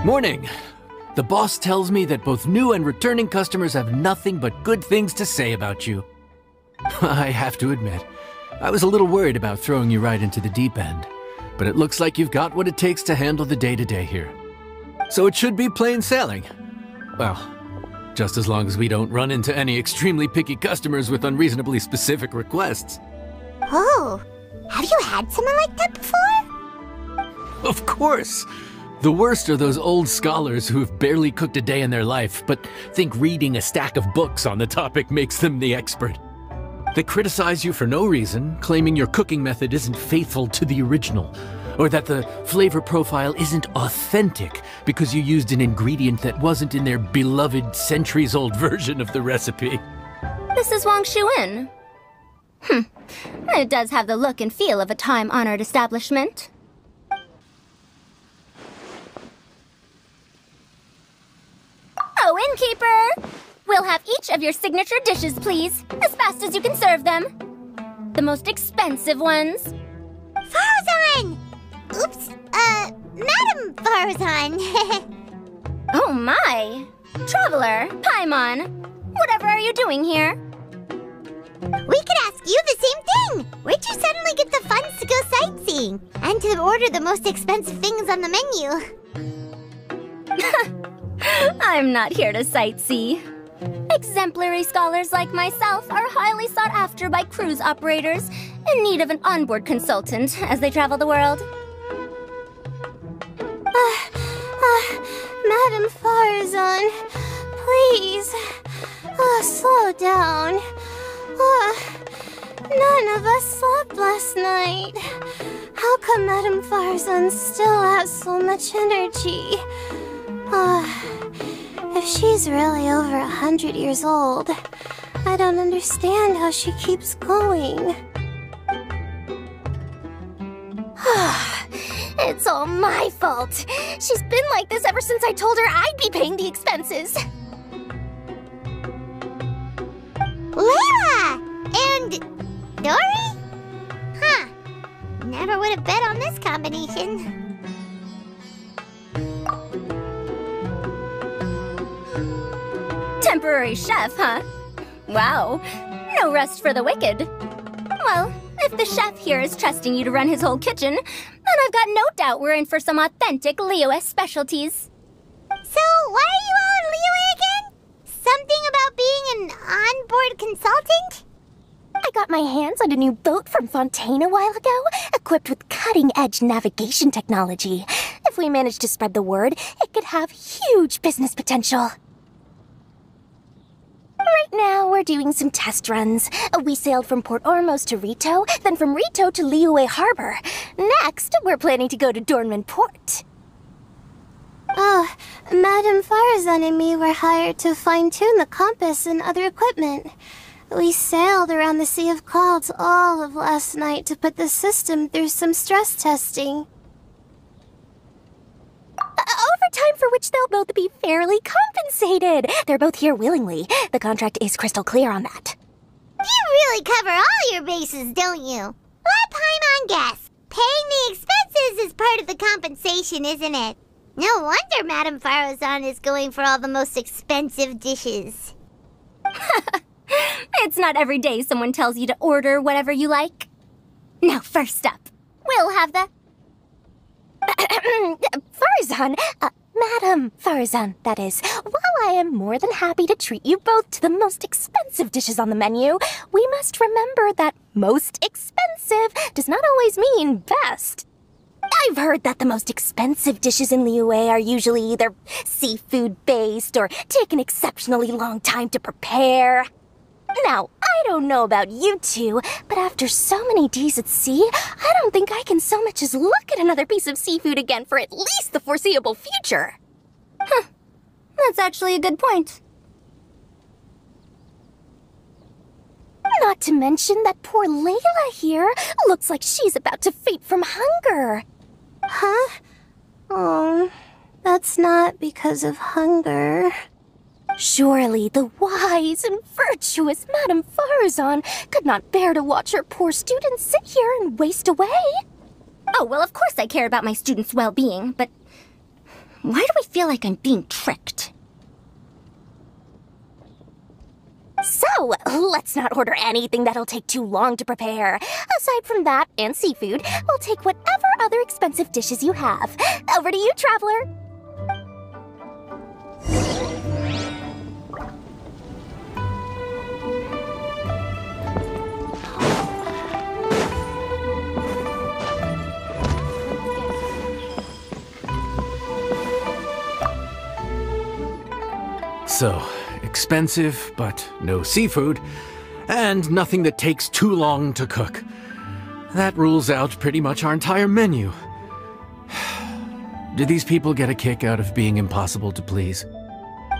Morning. The boss tells me that both new and returning customers have nothing but good things to say about you. I have to admit, I was a little worried about throwing you right into the deep end, but it looks like you've got what it takes to handle the day-to-day here. So it should be plain sailing. Well, just as long as we don't run into any extremely picky customers with unreasonably specific requests. Oh, have you had someone like that before? Of course! The worst are those old scholars who have barely cooked a day in their life, but think reading a stack of books on the topic makes them the expert. They criticize you for no reason, claiming your cooking method isn't faithful to the original, or that the flavor profile isn't authentic because you used an ingredient that wasn't in their beloved centuries-old version of the recipe. This is Wangshu Inn. It does have the look and feel of a time-honored establishment. Oh, innkeeper! We'll have each of your signature dishes, please, as fast as you can serve them. The most expensive ones. Faruzan! Oops, Madam Faruzan. Oh my! Traveler, Paimon, whatever are you doing here? We could ask you the same thing! Where'd you suddenly get the funds to go sightseeing? And to order the most expensive things on the menu? I'm not here to sightsee. Exemplary scholars like myself are highly sought after by cruise operators in need of an onboard consultant as they travel the world. Madam Faruzan, please, slow down. None of us slept last night. How come Madam Faruzan still has so much energy? If she's really over 100 years old, I don't understand how she keeps going. It's all my fault. She's been like this ever since I told her I'd be paying the expenses. Layla! And Dori? Huh. Never would have bet on this combination. Temporary chef, huh? Wow. No rest for the wicked. Well, if the chef here is trusting you to run his whole kitchen, then I've got no doubt we're in for some authentic Liyue specialties. So, why are you all in Liyue again? Something about being an onboard consultant? I got my hands on a new boat from Fontaine a while ago, equipped with cutting-edge navigation technology. If we manage to spread the word, it could have huge business potential. Right now, we're doing some test runs. We sailed from Port Ormos to Rito, then from Rito to Liyue Harbor. Next, we're planning to go to Dornman Port. Oh, Madam Faruzan and me were hired to fine-tune the compass and other equipment. We sailed around the Sea of Clouds all of last night to put the system through some stress testing. Overtime for which they'll both be fairly compensated. They're both here willingly. The contract is crystal clear on that. You really cover all your bases, don't you? Let Paimon guess. Paying the expenses is part of the compensation, isn't it? No wonder Madam Faruzan is going for all the most expensive dishes. It's not every day someone tells you to order whatever you like. Now, first up, we'll have the... Faruzan, Madam Faruzan, that is. While I am more than happy to treat you both to the most expensive dishes on the menu, we must remember that most expensive does not always mean best. I've heard that the most expensive dishes in Liyue are usually either seafood-based or take an exceptionally long time to prepare. Now, I don't know about you two, but after so many days at sea, I don't think I can so much as look at another piece of seafood again for at least the foreseeable future. Huh. That's actually a good point. Not to mention that poor Layla here looks like she's about to faint from hunger. Huh? Oh, that's not because of hunger. Surely the wise and virtuous Madame Faruzan could not bear to watch her poor students sit here and waste away. Oh, well, of course I care about my students' well-being, but why do I feel like I'm being tricked? So, let's not order anything that'll take too long to prepare. Aside from that and seafood, we'll take whatever other expensive dishes you have. Over to you, traveler. So, expensive, but no seafood, and nothing that takes too long to cook. That rules out pretty much our entire menu. Do these people get a kick out of being impossible to please?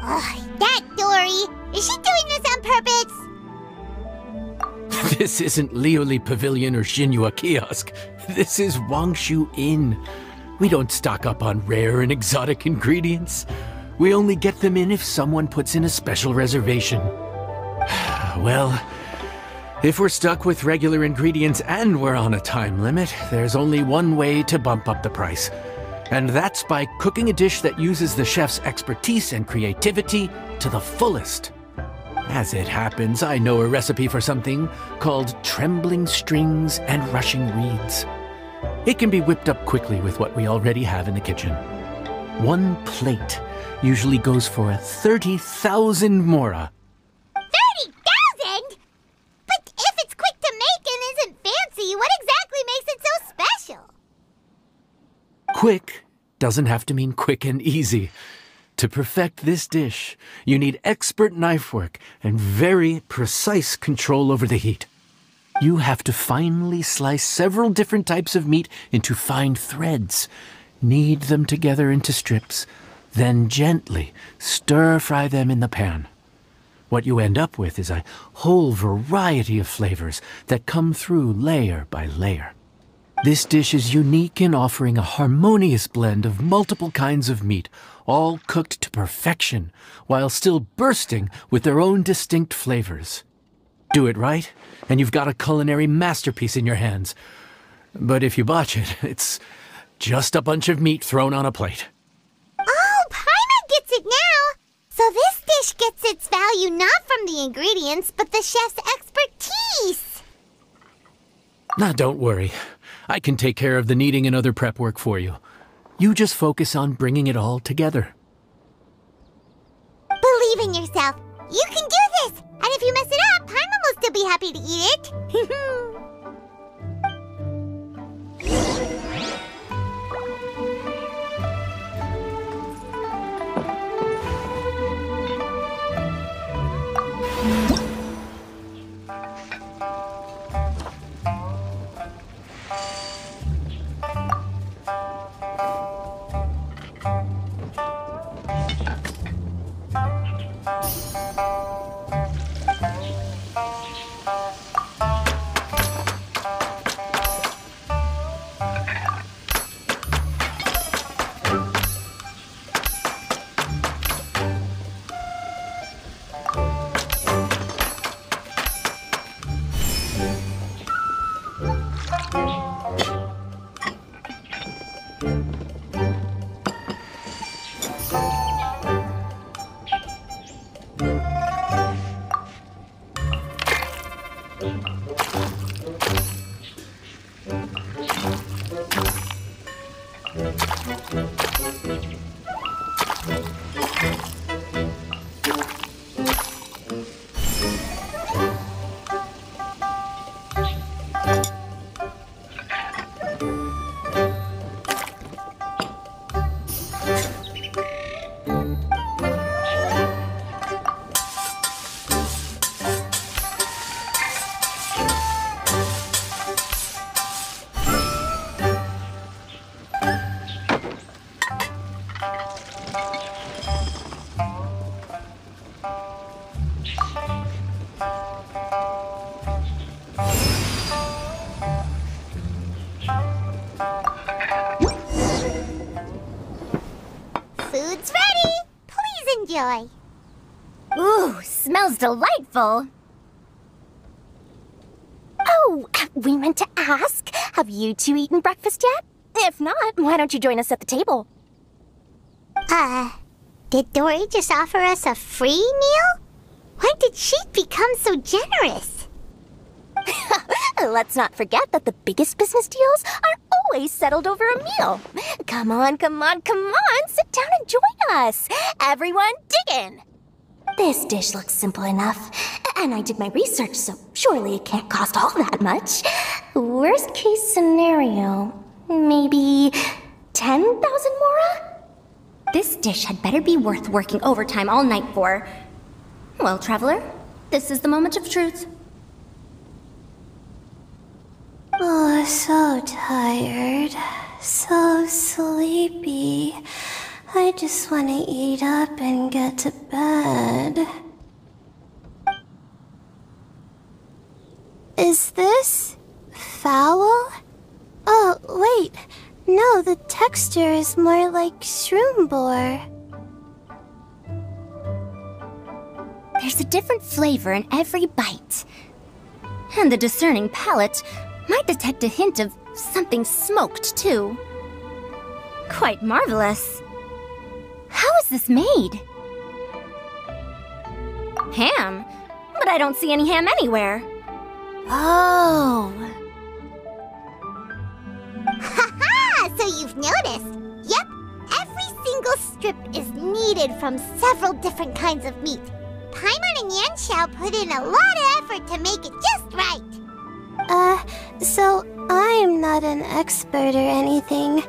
That Dori! Is she doing this on purpose? This isn't Lioli Pavilion or Shinua Kiosk. This is Wangshu Inn. We don't stock up on rare and exotic ingredients. We only get them in if someone puts in a special reservation. Well, if we're stuck with regular ingredients and we're on a time limit, there's only one way to bump up the price. And that's by cooking a dish that uses the chef's expertise and creativity to the fullest. As it happens, I know a recipe for something called trembling strings and rushing reeds. It can be whipped up quickly with what we already have in the kitchen. One plate usually goes for 30,000 mora. 30,000? But if it's quick to make and isn't fancy, what exactly makes it so special? Quick doesn't have to mean quick and easy. To perfect this dish, you need expert knife work and very precise control over the heat. You have to finely slice several different types of meat into fine threads, knead them together into strips, then gently stir-fry them in the pan. What you end up with is a whole variety of flavors that come through layer by layer. This dish is unique in offering a harmonious blend of multiple kinds of meat, all cooked to perfection, while still bursting with their own distinct flavors. Do it right, and you've got a culinary masterpiece in your hands. But if you botch it, it's just a bunch of meat thrown on a plate. Oh, Paimon gets it now! So this dish gets its value not from the ingredients, but the chef's expertise! Now, don't worry. I can take care of the kneading and other prep work for you. You just focus on bringing it all together. Believe in yourself. You can do this! And if you mess it up, Paimon will still be happy to eat it. enjoy. Ooh, smells delightful. Oh, we meant to ask, have you two eaten breakfast yet? If not, why don't you join us at the table? Did Dori just offer us a free meal? When did she become so generous? Let's not forget that the biggest business deals are always settled over a meal. Come on, come on, come on, sit down and join us. Everyone, dig in. This dish looks simple enough, and I did my research, so surely it can't cost all that much. Worst case scenario, maybe 10,000 mora? This dish had better be worth working overtime all night for. Well, traveler, this is the moment of truth. Oh, so tired. So sleepy. I just want to eat up and get to bed. Is this foul? Oh, wait. No, the texture is more like shroom boar. There's a different flavor in every bite. And the discerning palate might detect a hint of something smoked, too. Quite marvelous. How is this made? Ham? But I don't see any ham anywhere. Oh. Haha! So you've noticed? Yep, every single strip is kneaded from several different kinds of meat. Paimon and Yanxiao put in a lot of effort to make it just right. So I'm not an expert or anything,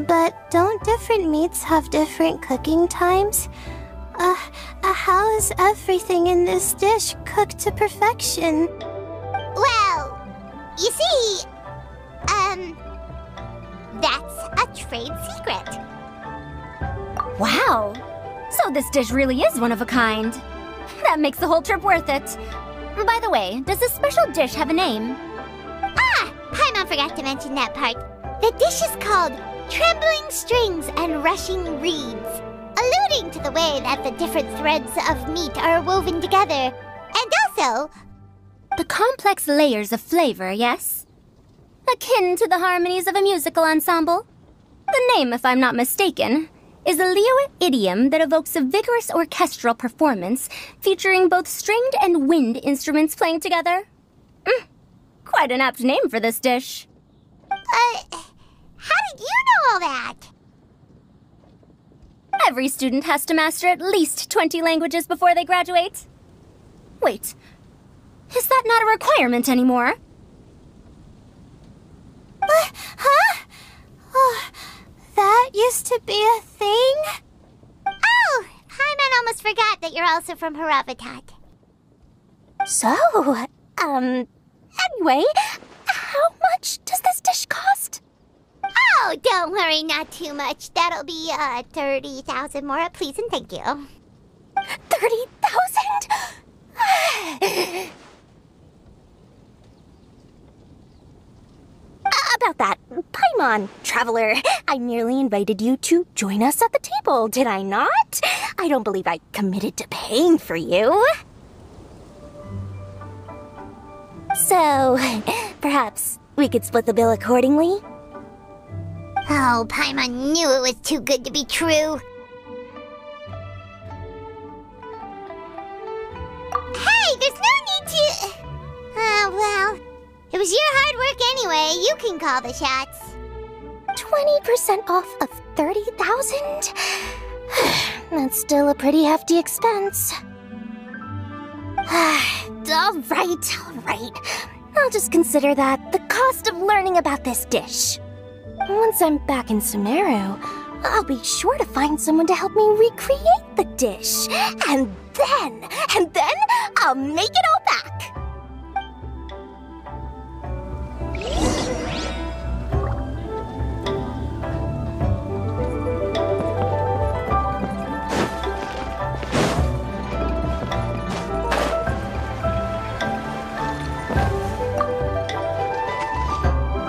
but don't different meats have different cooking times? How is everything in this dish cooked to perfection? Well, you see, that's a trade secret. Wow. So this dish really is one of a kind. That makes the whole trip worth it. By the way, does this special dish have a name? Paimon forgot to mention that part. The dish is called Trembling Strings and Rushing Reeds, alluding to the way that the different threads of meat are woven together. And also, The complex layers of flavor, yes? Akin to the harmonies of a musical ensemble? The name, if I'm not mistaken, is a Liyue idiom that evokes a vigorous orchestral performance featuring both stringed and wind instruments playing together. Quite an apt name for this dish. how did you know all that? Every student has to master at least 20 languages before they graduate. Wait, is that not a requirement anymore? Huh? Oh, that used to be a thing? Oh, Paimon almost forgot that you're also from Haravatat. So, anyway, how much does this dish cost? Oh, don't worry, not too much. That'll be, 30,000 more, please and thank you. 30,000? About that, Paimon, traveler, I merely invited you to join us at the table, did I not? I don't believe I committed to paying for you. So, perhaps we could split the bill accordingly? Oh, Paimon knew it was too good to be true. Hey, there's no need to... well, it was your hard work anyway. You can call the shots. 20% off of 30,000? That's still a pretty hefty expense. All right. I'll just consider that the cost of learning about this dish. Once I'm back in Sumeru, I'll be sure to find someone to help me recreate the dish. And then I'll make it all back.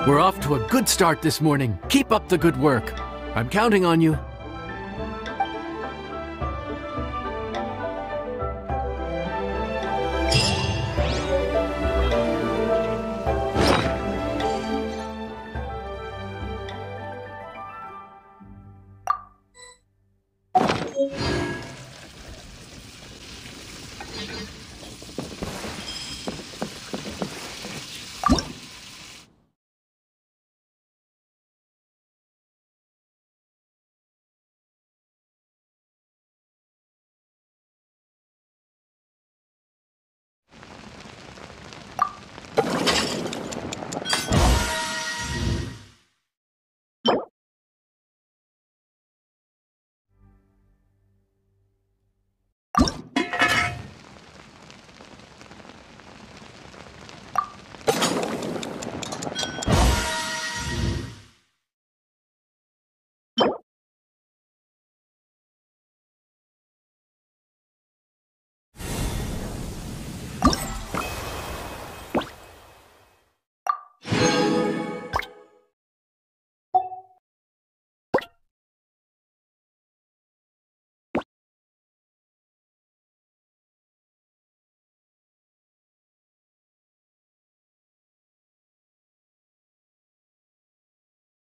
We're off to a good start this morning. Keep up the good work. I'm counting on you.